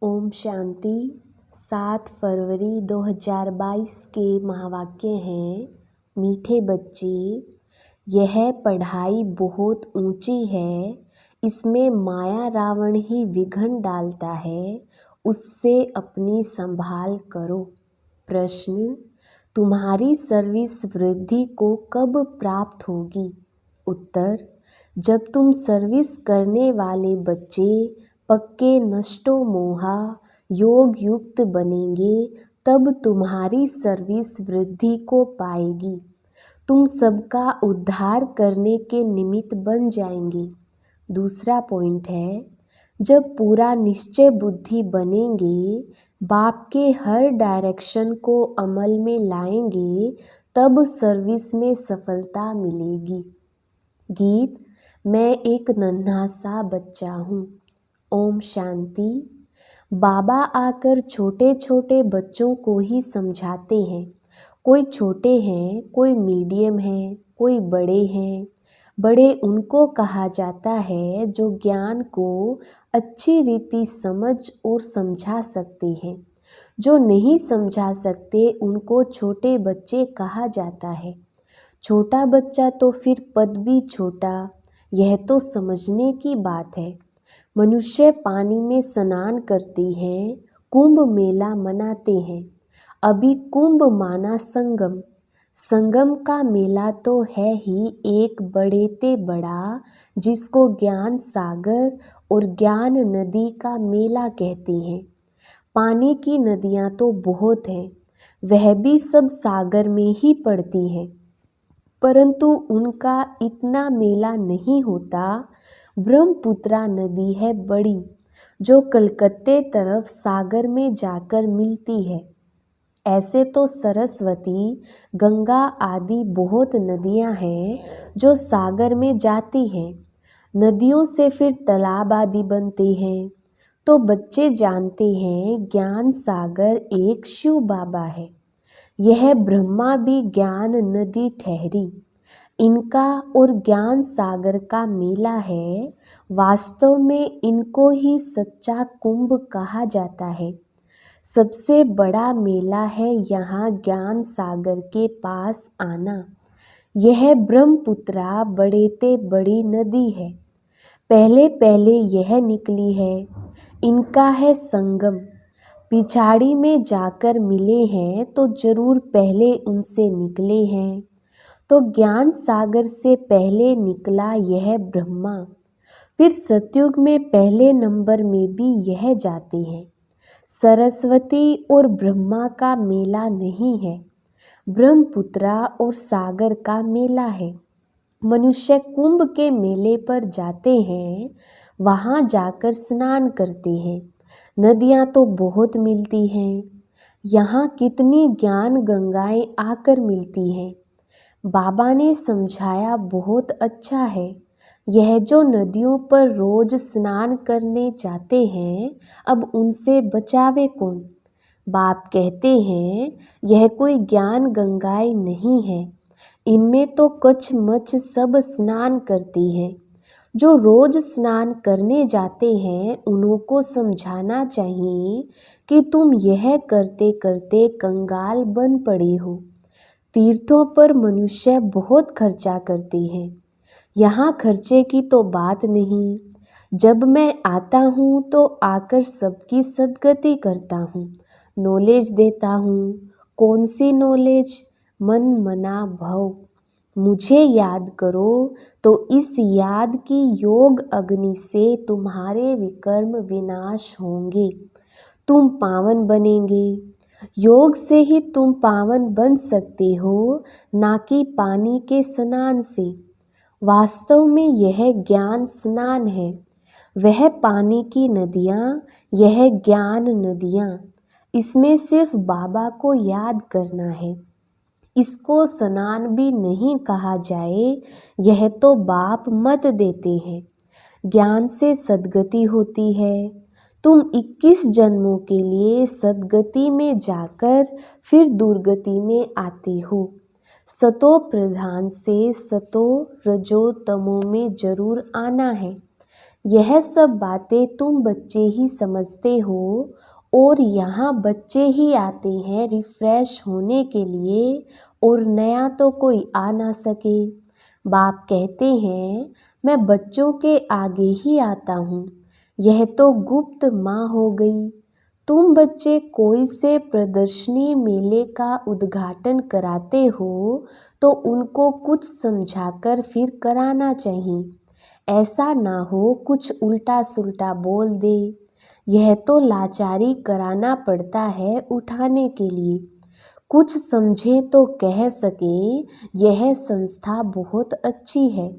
ओम शांति। 7 फरवरी 2022 के महावाक्य हैं, मीठे बच्चे, यह पढ़ाई बहुत ऊंची है, इसमें माया रावण ही विघ्न डालता है, उससे अपनी संभाल करो। प्रश्न, तुम्हारी सर्विस वृद्धि को कब प्राप्त होगी? उत्तर, जब तुम सर्विस करने वाले बच्चे पक्के नष्टो मोहा योग युक्त बनेंगे, तब तुम्हारी सर्विस वृद्धि को पाएगी। तुम सबका उद्धार करने के निमित्त बन जाएंगे। दूसरा पॉइंट है, जब पूरा निश्चय बुद्धि बनेंगे, बाप के हर डायरेक्शन को अमल में लाएंगे, तब सर्विस में सफलता मिलेगी। गीत, मैं एक नन्हा सा बच्चा हूँ। ओम शांति। बाबा आकर छोटे छोटे बच्चों को ही समझाते हैं। कोई छोटे हैं, कोई मीडियम हैं, कोई बड़े हैं। बड़े उनको कहा जाता है जो ज्ञान को अच्छी रीति समझ और समझा सकते हैं। जो नहीं समझा सकते उनको छोटे बच्चे कहा जाता है। छोटा बच्चा तो फिर पद भी छोटा, यह तो समझने की बात है। मनुष्य पानी में स्नान करते हैं, कुंभ मेला मनाते हैं। अभी कुंभ माना संगम। संगम का मेला तो है ही एक बड़े ते बड़ा, जिसको ज्ञान सागर और ज्ञान नदी का मेला कहते हैं। पानी की नदियाँ तो बहुत हैं, वह भी सब सागर में ही पड़ती हैं, परंतु उनका इतना मेला नहीं होता। ब्रह्मपुत्रा नदी है बड़ी, जो कलकत्ते तरफ सागर में जाकर मिलती है। ऐसे तो सरस्वती, गंगा आदि बहुत नदियां हैं जो सागर में जाती हैं। नदियों से फिर तालाब आदि बनते हैं। तो बच्चे जानते हैं ज्ञान सागर एक शिव बाबा है। यह ब्रह्मा भी ज्ञान नदी ठहरी। इनका और ज्ञान सागर का मेला है। वास्तव में इनको ही सच्चा कुंभ कहा जाता है। सबसे बड़ा मेला है यहाँ ज्ञान सागर के पास आना। यह ब्रह्मपुत्रा बड़े ते बड़ी नदी है। पहले पहले यह निकली है। इनका है संगम। पिछाड़ी में जाकर मिले हैं तो जरूर पहले उनसे निकले हैं। तो ज्ञान सागर से पहले निकला यह ब्रह्मा। फिर सतयुग में पहले नंबर में भी यह जाते हैं। सरस्वती और ब्रह्मा का मेला नहीं है, ब्रह्मपुत्रा और सागर का मेला है। मनुष्य कुंभ के मेले पर जाते हैं, वहाँ जाकर स्नान करते हैं। नदियाँ तो बहुत मिलती हैं। यहाँ कितनी ज्ञान गंगाएं आकर मिलती हैं। बाबा ने समझाया बहुत अच्छा है। यह जो नदियों पर रोज स्नान करने जाते हैं, अब उनसे बचावे कौन? बाप कहते हैं यह कोई ज्ञान गंगाएं नहीं है, इनमें तो कछ मछ सब स्नान करती हैं। जो रोज स्नान करने जाते हैं उन्हों को समझाना चाहिए कि तुम यह करते करते कंगाल बन पड़े हो। तीर्थों पर मनुष्य बहुत खर्चा करते हैं। यहाँ खर्चे की तो बात नहीं। जब मैं आता हूँ तो आकर सबकी सद्गति करता हूँ, नॉलेज देता हूँ। कौन सी नॉलेज? मन मना भव। मुझे याद करो तो इस याद की योग अग्नि से तुम्हारे विकर्म विनाश होंगे, तुम पावन बनेंगे। योग से ही तुम पावन बन सकते हो, ना कि पानी के स्नान से। वास्तव में यह ज्ञान स्नान है। वह पानी की नदियाँ, यह ज्ञान नदियाँ। इसमें सिर्फ बाबा को याद करना है। इसको स्नान भी नहीं कहा जाए, यह तो बाप मत देते हैं। ज्ञान से सद्गति होती है। तुम 21 जन्मों के लिए सद्गति में जाकर फिर दुर्गति में आते हो। सतो प्रधान से सतो रजो तमो में जरूर आना है। यह सब बातें तुम बच्चे ही समझते हो और यहाँ बच्चे ही आते हैं रिफ्रेश होने के लिए और नया तो कोई आ ना सके। बाप कहते हैं मैं बच्चों के आगे ही आता हूँ, यह तो गुप्त माँ हो गई। तुम बच्चे कोई से प्रदर्शनी मेले का उद्घाटन कराते हो तो उनको कुछ समझाकर फिर कराना चाहिए। ऐसा ना हो कुछ उल्टा सुल्टा बोल दे। यह तो लाचारी कराना पड़ता है उठाने के लिए। कुछ समझे तो कह सके यह संस्था बहुत अच्छी है,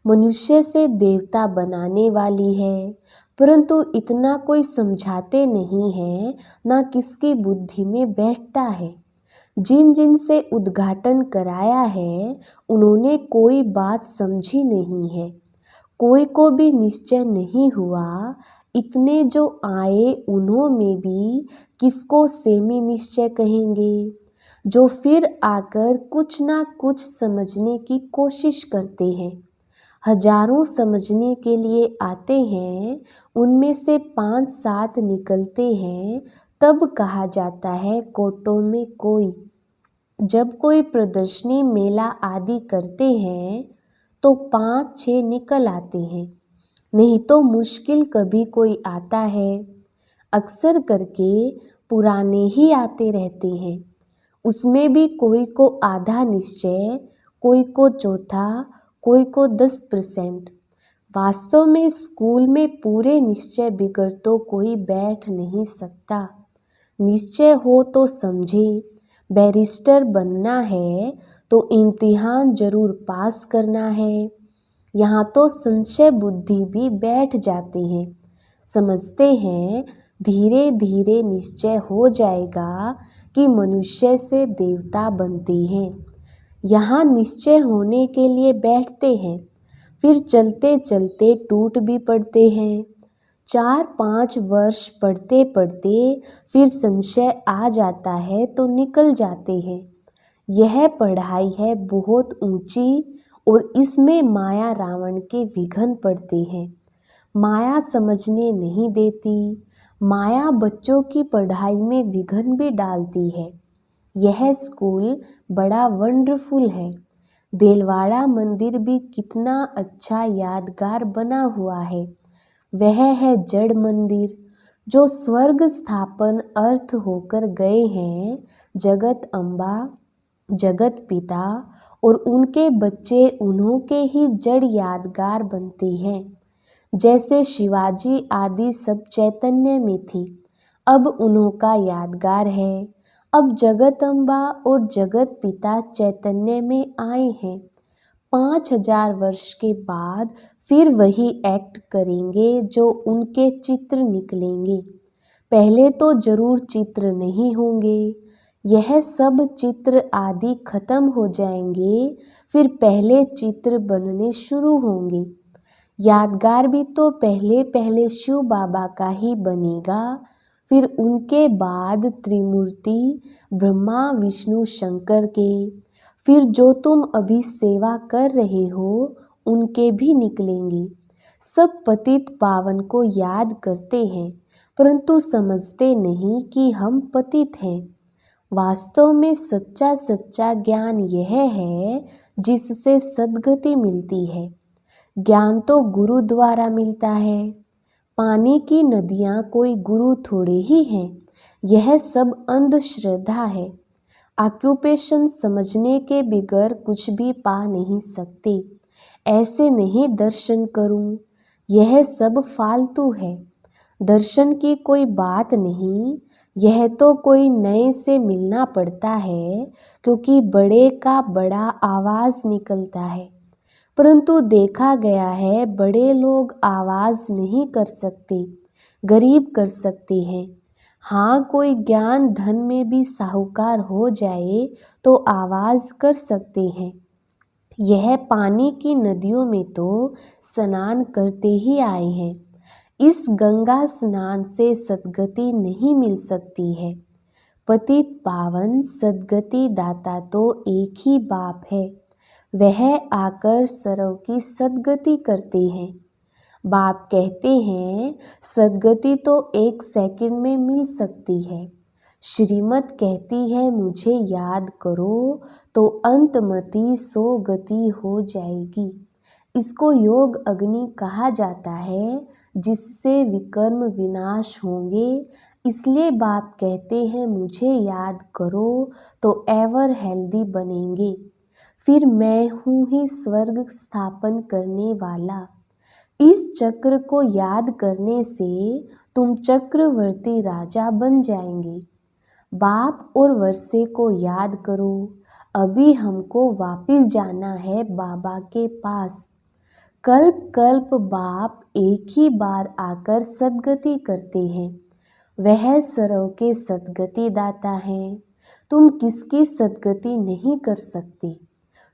मनुष्य से देवता बनाने वाली है, परंतु इतना कोई समझाते नहीं है, ना किसकी बुद्धि में बैठता है। जिन जिन से उद्घाटन कराया है उन्होंने कोई बात समझी नहीं है, कोई को भी निश्चय नहीं हुआ। इतने जो आए उन्हों में भी किसको सेमी निश्चय कहेंगे, जो फिर आकर कुछ ना कुछ समझने की कोशिश करते हैं। हजारों समझने के लिए आते हैं, उनमें से 5-7 निकलते हैं, तब कहा जाता है कोटों में कोई। जब कोई प्रदर्शनी मेला आदि करते हैं तो 5-6 निकल आते हैं, नहीं तो मुश्किल कभी कोई आता है। अक्सर करके पुराने ही आते रहते हैं, उसमें भी कोई को आधा निश्चय, कोई को चौथा, कोई को 10%। वास्तव में स्कूल में पूरे निश्चय बिगड़ तो कोई बैठ नहीं सकता। निश्चय हो तो समझे, बैरिस्टर बनना है तो इम्तिहान जरूर पास करना है। यहाँ तो संशय बुद्धि भी बैठ जाते हैं, समझते हैं धीरे धीरे निश्चय हो जाएगा कि मनुष्य से देवता बनते हैं। यहाँ निश्चय होने के लिए बैठते हैं, फिर चलते चलते टूट भी पड़ते हैं। 4-5 वर्ष पढ़ते पढ़ते फिर संशय आ जाता है तो निकल जाते हैं। यह पढ़ाई है बहुत ऊंची और इसमें माया रावण के विघन पड़ते हैं। माया समझने नहीं देती, माया बच्चों की पढ़ाई में विघन भी डालती है। यह स्कूल बड़ा वंडरफुल है। देलवाड़ा मंदिर भी कितना अच्छा यादगार बना हुआ है। वह है जड़ मंदिर जो स्वर्ग स्थापन अर्थ होकर गए हैं। जगत अम्बा, जगत पिता और उनके बच्चे उन्हों के ही जड़ यादगार बनते हैं। जैसे शिवाजी आदि सब चैतन्य में थी, अब उन्हों का यादगार है। अब जगत अम्बा और जगत पिता चैतन्य में आए हैं। 5000 वर्ष के बाद फिर वही एक्ट करेंगे जो उनके चित्र निकलेंगे। पहले तो जरूर चित्र नहीं होंगे, यह सब चित्र आदि खत्म हो जाएंगे, फिर पहले चित्र बनने शुरू होंगे। यादगार भी तो पहले पहले शिव बाबा का ही बनेगा, फिर उनके बाद त्रिमूर्ति ब्रह्मा विष्णु शंकर के, फिर जो तुम अभी सेवा कर रहे हो उनके भी निकलेंगे। सब पतित पावन को याद करते हैं, परंतु समझते नहीं कि हम पतित हैं। वास्तव में सच्चा सच्चा ज्ञान यह है जिससे सद्गति मिलती है। ज्ञान तो गुरु द्वारा मिलता है। पानी की नदियाँ कोई गुरु थोड़े ही हैं, यह सब अंधश्रद्धा है। ऑक्यूपेशन समझने के बिगर कुछ भी पा नहीं सकते। ऐसे नहीं दर्शन करूं, यह सब फालतू है। दर्शन की कोई बात नहीं, यह तो कोई नए से मिलना पड़ता है, क्योंकि बड़े का बड़ा आवाज निकलता है। परंतु देखा गया है बड़े लोग आवाज नहीं कर सकते, गरीब कर सकते हैं। हाँ, कोई ज्ञान धन में भी साहूकार हो जाए तो आवाज कर सकते हैं। यह पानी की नदियों में तो स्नान करते ही आए हैं। इस गंगा स्नान से सद्गति नहीं मिल सकती है। पतित पावन सद्गति दाता तो एक ही बाप है, वह आकर सर्व की सद्गति करते हैं। बाप कहते हैं सद्गति तो 1 सेकंड में मिल सकती है। श्रीमत कहती है मुझे याद करो तो अंतमति सो गति हो जाएगी। इसको योग अग्नि कहा जाता है जिससे विकर्म विनाश होंगे। इसलिए बाप कहते हैं मुझे याद करो तो एवर हेल्दी बनेंगे। फिर मैं हूँ ही स्वर्ग स्थापन करने वाला। इस चक्र को याद करने से तुम चक्रवर्ती राजा बन जाएंगे। बाप और वर्षे को याद करो। अभी हमको वापिस जाना है बाबा के पास। कल्प कल्प बाप एक ही बार आकर सद्गति करते हैं। वह सर्व के सद्गति दाता है। तुम किसकी सद्गति नहीं कर सकते।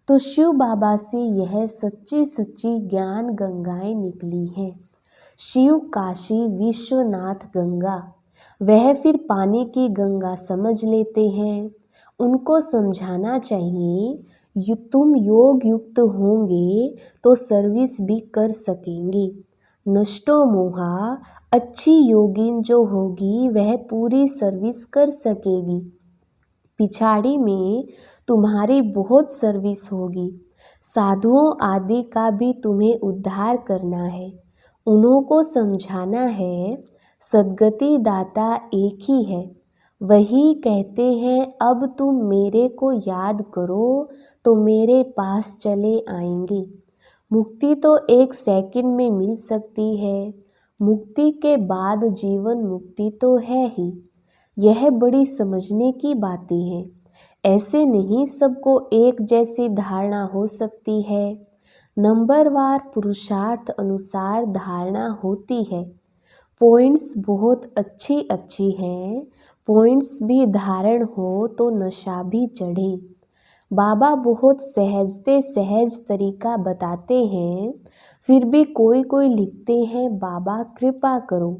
तो शिव बाबा से यह सच्ची सच्ची ज्ञान गंगाएं निकली हैं। शिव काशी विश्वनाथ गंगा। वह फिर पानी की गंगा समझ लेते हैं। उनको समझाना चाहिए तुम योग युक्त होंगे तो सर्विस भी कर सकेंगे। नष्टो मोहा, अच्छी योगिन जो होगी वह पूरी सर्विस कर सकेगी। पिछाड़ी में तुम्हारी बहुत सर्विस होगी। साधुओं आदि का भी तुम्हें उद्धार करना है। उन्हों को समझाना है सद्गति दाता एक ही है। वही कहते हैं अब तुम मेरे को याद करो तो मेरे पास चले आएंगे। मुक्ति तो 1 सेकंड में मिल सकती है। मुक्ति के बाद जीवन मुक्ति तो है ही। यह बड़ी समझने की बातें हैं। ऐसे नहीं सबको एक जैसी धारणा हो सकती है। नंबरवार पुरुषार्थ अनुसार धारणा होती है। पॉइंट्स बहुत अच्छी अच्छी हैं। पॉइंट्स भी धारण हो तो नशा भी चढ़े। बाबा बहुत सहजते सहज तरीका बताते हैं। फिर भी कोई कोई लिखते हैं बाबा कृपा करो,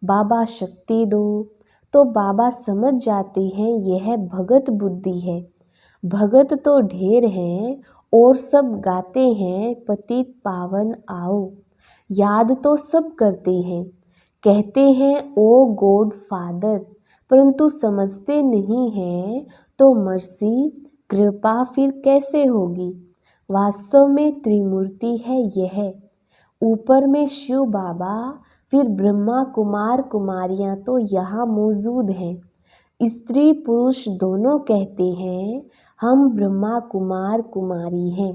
बाबा शक्ति दो। तो बाबा समझ जाते हैं यह भगत बुद्धि है। भगत तो ढेर हैं और सब गाते हैं पतित पावन आओ। याद तो सब करते हैं, कहते हैं ओ गॉड फादर, परंतु समझते नहीं हैं तो मर्सी कृपा फिर कैसे होगी। वास्तव में त्रिमूर्ति है यह। ऊपर में शिव बाबा, फिर ब्रह्मा कुमार कुमारियाँ तो यहाँ मौजूद हैं। स्त्री पुरुष दोनों कहते हैं हम ब्रह्मा कुमार कुमारी हैं।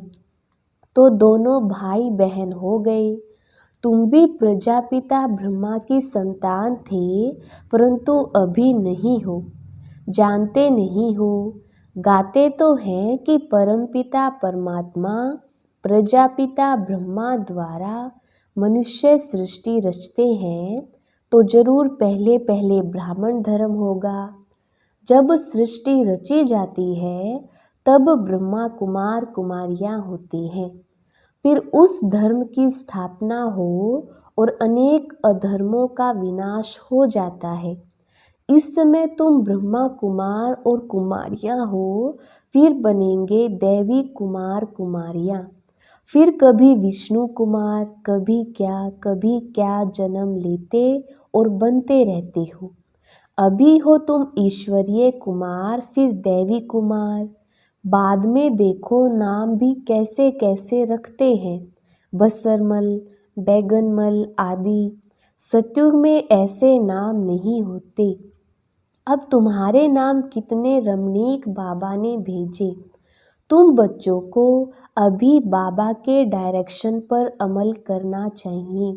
तो दोनों भाई बहन हो गए। तुम भी प्रजापिता ब्रह्मा की संतान थे, परंतु अभी नहीं हो, जानते नहीं हो। गाते तो हैं कि परमपिता परमात्मा प्रजापिता ब्रह्मा द्वारा मनुष्य सृष्टि रचते हैं, तो जरूर पहले पहले ब्राह्मण धर्म होगा। जब सृष्टि रची जाती है तब ब्रह्मा कुमार कुमारियाँ होती हैं। फिर उस धर्म की स्थापना हो और अनेक अधर्मों का विनाश हो जाता है। इस समय तुम ब्रह्मा कुमार और कुमारियाँ हो, फिर बनेंगे देवी कुमार कुमारियाँ। फिर कभी विष्णु कुमार, कभी क्या जन्म लेते और बनते रहते हो। अभी हो तुम ईश्वरीय कुमार, फिर देवी कुमार। बाद में देखो नाम भी कैसे कैसे रखते हैं, बसरमल, बैगनमल आदि। सतयुग में ऐसे नाम नहीं होते। अब तुम्हारे नाम कितने रमणीक बाबा ने भेजे। तुम बच्चों को अभी बाबा के डायरेक्शन पर अमल करना चाहिए।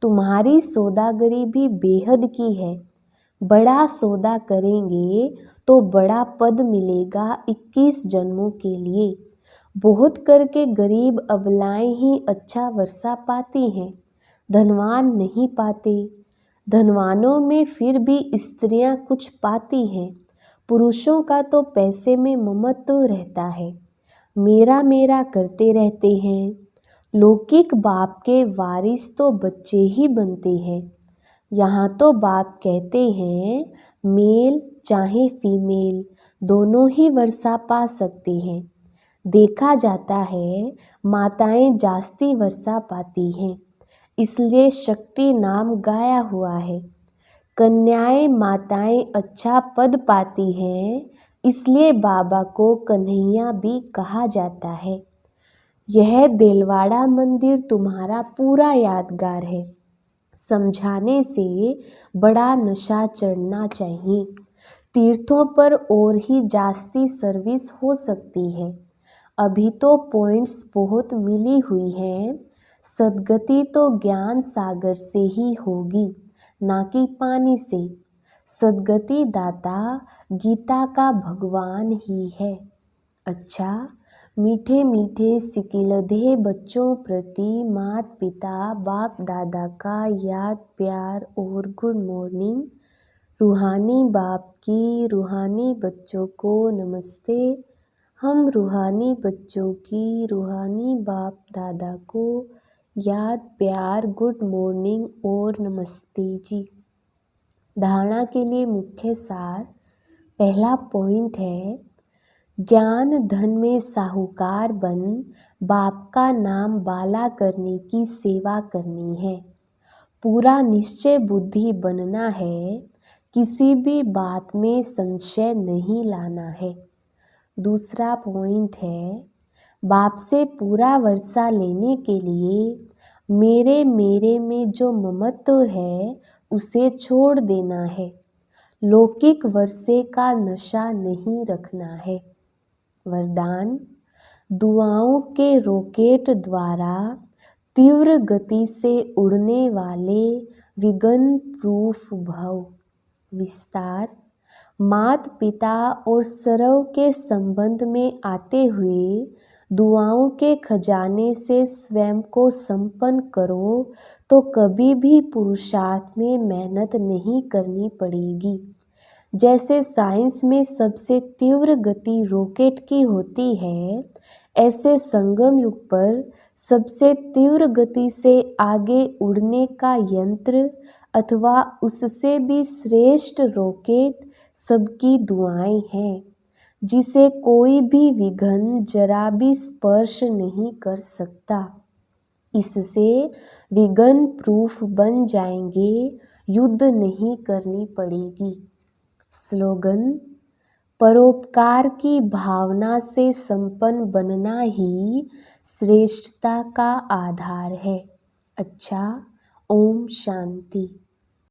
तुम्हारी सौदागरी भी बेहद की है। बड़ा सौदा करेंगे तो बड़ा पद मिलेगा 21 जन्मों के लिए। बहुत करके गरीब अबलाएं ही अच्छा वर्षा पाती हैं, धनवान नहीं पाते। धनवानों में फिर भी स्त्रियां कुछ पाती हैं। पुरुषों का तो पैसे में ममत्व रहता है, मेरा मेरा करते रहते हैं। लौकिक बाप के वारिस तो बच्चे ही बनते हैं। यहाँ तो बाप कहते हैं मेल चाहे फीमेल दोनों ही वर्षा पा सकते हैं। देखा जाता है माताएं जास्ती वर्षा पाती हैं। इसलिए शक्ति नाम गाया हुआ है। कन्याएं माताएं अच्छा पद पाती हैं, इसलिए बाबा को कन्हैया भी कहा जाता है। यह देलवाड़ा मंदिर तुम्हारा पूरा यादगार है। समझाने से बड़ा नशा चढ़ना चाहिए। तीर्थों पर और ही जास्ती सर्विस हो सकती है। अभी तो पॉइंट्स बहुत मिली हुई हैं। सद्गति तो ज्ञान सागर से ही होगी, ना कि पानी से। सद्गति दाता गीता का भगवान ही है। अच्छा, मीठे मीठे सिकिलधे बच्चों प्रति माता पिता बाप दादा का याद प्यार और गुड मॉर्निंग। रूहानी बाप की रूहानी बच्चों को नमस्ते। हम रूहानी बच्चों की रूहानी बाप दादा को याद प्यार गुड मॉर्निंग और नमस्ते जी। धारणा के लिए मुख्य सार। पहला पॉइंट है, ज्ञान धन में साहूकार बन बाप का नाम बाला करने की सेवा करनी है। पूरा निश्चय बुद्धि बनना है। किसी भी बात में संशय नहीं लाना है। दूसरा पॉइंट है, बाप से पूरा वर्षा लेने के लिए मेरे में जो ममत्व है उसे छोड़ देना है। लौकिक वर्षे का नशा नहीं रखना है। वरदान, दुआओं के रॉकेट द्वारा तीव्र गति से उड़ने वाले विघ्न प्रूफ भव। विस्तार, मात पिता और सर्व के संबंध में आते हुए दुआओं के खजाने से स्वयं को संपन्न करो तो कभी भी पुरुषार्थ में मेहनत नहीं करनी पड़ेगी। जैसे साइंस में सबसे तीव्र गति रॉकेट की होती है, ऐसे संगम युग पर सबसे तीव्र गति से आगे उड़ने का यंत्र अथवा उससे भी श्रेष्ठ रॉकेट सबकी दुआएं हैं, जिसे कोई भी विघ्न जरा भी स्पर्श नहीं कर सकता। इससे विघ्न प्रूफ बन जाएंगे, युद्ध नहीं करनी पड़ेगी। स्लोगन, परोपकार की भावना से संपन्न बनना ही श्रेष्ठता का आधार है। अच्छा, ओम शांति।